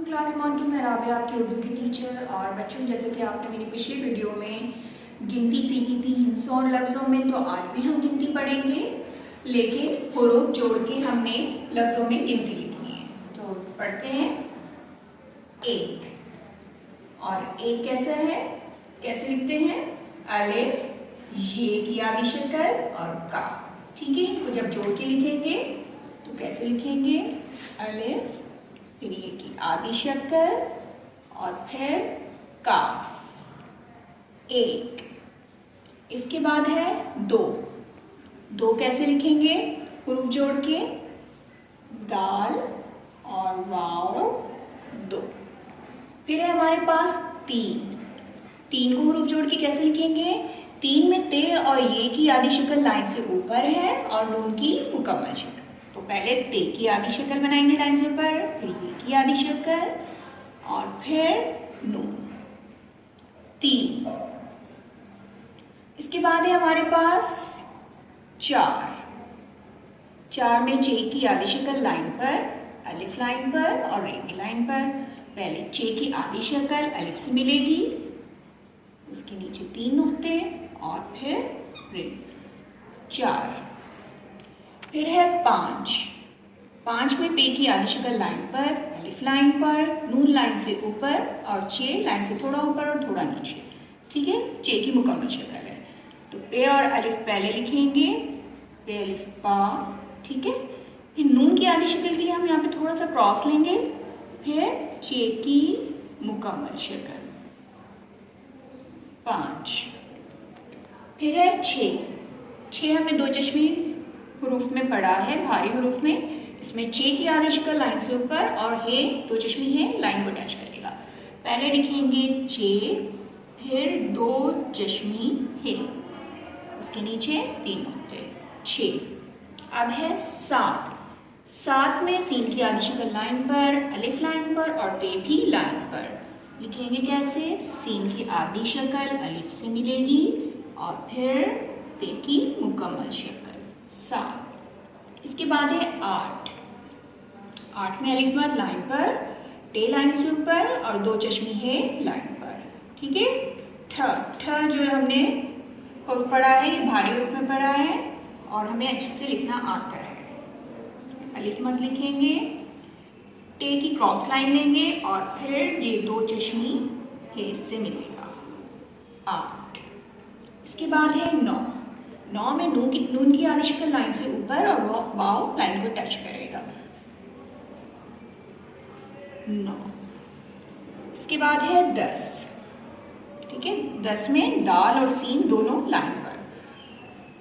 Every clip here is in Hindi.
क्लास मॉन्टू में राबिया आपकी उर्दू की टीचर। और बच्चों, जैसे कि आपने मेरी पिछली वीडियो में गिनती सीखी थी हिंसों और लफ्ज़ों में, तो आज भी हम गिनती पढ़ेंगे, लेकिन हुरूफ जोड़ के हमने लफ्ज़ों में गिनती लिखनी है। तो पढ़ते हैं। एक, और एक कैसा है, कैसे लिखते हैं? अलिफ, ये की आधी शक्ल और का। ठीक है, इनको जब जोड़ के लिखेंगे तो कैसे लिखेंगे? अलिफ, फिर ये की आधी शक्ल और फिर काफ। एक। इसके बाद है दो। दो कैसे लिखेंगे हुरूफ जोड़ के? दाल और वाव, दो। फिर है हमारे पास तीन। तीन को हुरूफ जोड़ के कैसे लिखेंगे? तीन में ते और ये की आधी शक्ल लाइन से ऊपर है और नून की मुकम्मल शक्ल। तो पहले ते की आधी शक्ल बनाएंगे लाइन से ऊपर, फिर ये की आधी शक्ल और फिर नून। तीन। इसके बाद है हमारे पास चार। चार में चे की आधी शक्ल लाइन पर, अलिफ लाइन पर और रे की लाइन पर। पहले चे की आधी शक्ल अलिफ से मिलेगी, उसके नीचे तीन नुक्ते और फिर रे। चार। फिर है पाँच। पाँच में पे की आधी शक्ल लाइन पर, अलिफ लाइन पर, नून लाइन से ऊपर और चे लाइन से थोड़ा ऊपर और थोड़ा नीचे। ठीक है, चे की मुकम्मल शक्ल है। तो पे और अलिफ पहले लिखेंगे, पे अलिफ पा। ठीक है, फिर नून की आधी शक्ल के लिए हम यहाँ पे थोड़ा सा क्रॉस लेंगे, फिर चे की मुकम्मल शक्ल। पाँच। फिर है छः। छः हमने दो चश्मे हुरूफ में पढ़ा है, भारी हुरूफ में। इसमें चे की आधी शक्ल लाइन से ऊपर और हे दो चश्मे हैं, लाइन को टच करेगा। पहले लिखेंगे चे, फिर दो चश्मी हे, उसके नीचे तीन नुक्ते। छः। अब है सात। सात में सीन की आधी शक्ल लाइन पर, अलिफ लाइन पर और ते भी लाइन पर। लिखेंगे कैसे? सीन की आधी शक्ल अलिफ से मिलेगी और फिर ते की मुकम्मल शक्ल। सात। इसके बाद है आठ। आठ में अलिफ मद लाइन पर, टे लाइन से ऊपर और दो चश्मी है लाइन पर। ठीक है। ठ। ठ जो हमने हुरूफ पढ़ा है, ये भारी हुरूफ में पढ़ा है और हमें अच्छे से लिखना आता है। अलिफ मद लिखेंगे, टे की क्रॉस लाइन लेंगे और फिर ये दो चश्मी है इससे मिलेगा। आठ। इसके बाद है नौ। नौ में नून की आधी शक्ल लाइन से ऊपर और वाव लाइन को टच करेगा। नौ। इसके बाद है दस। ठीक है, दस में दाल और सीन दोनों लाइन पर।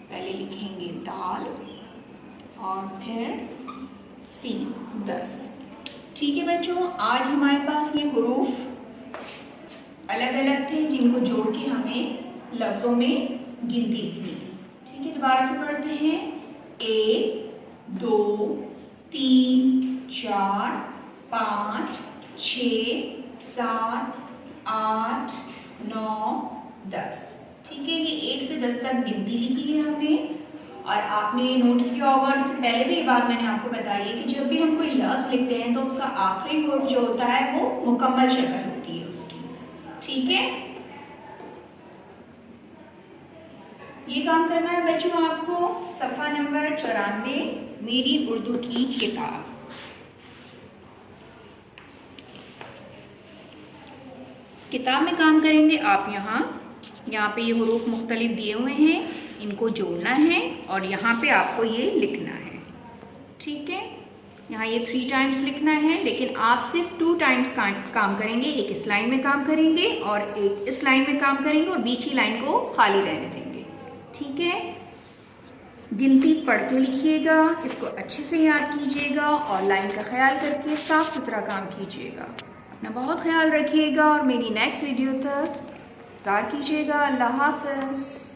पहले लिखेंगे दाल और फिर सीन। 10। ठीक है बच्चों, आज हमारे पास ये हुरूफ अलग अलग थे जिनको जोड़ के हमें लफ्ज़ों में गिनती लिखनी थी। ठीक है, दोबारा से पढ़ते हैं। 1, 2, 3, 4, 5, 6, 7, 8, 9, 10। ठीक है, ये 1 से 10 तक गिनती लिखी है हमने। और आपने नोट किया होगा, इससे पहले भी ये बात मैंने आपको बताई है कि जब भी हम कोई लफ्ज़ लिखते हैं तो उसका आखिरी हुरूफ जो होता है वो मुकम्मल शक्ल होती है उसकी। ठीक है, ये काम करना है बच्चों आपको। सफ़ा नंबर 94, मेरी उर्दू की किताब। किताब में काम करेंगे आप। यहाँ पे ये हुरूफ मुख्तलिफ दिए हुए हैं, इनको जोड़ना है और यहाँ पे आपको ये लिखना है। ठीक है, यहाँ ये 3 टाइम्स लिखना है, लेकिन आप सिर्फ 2 टाइम्स काम करेंगे। एक इस लाइन में काम करेंगे और एक इस लाइन में काम करेंगे और बीच की लाइन को खाली रहने देंगे। ठीक है, गिनती पढ़ के लिखिएगा, इसको अच्छे से याद कीजिएगा और लाइन का ख्याल करके साफ सुथरा काम कीजिएगा। अपना बहुत ख्याल रखिएगा और मेरी नेक्स्ट वीडियो तक इंतज़ार कीजिएगा। अल्लाह हाफ़िज़।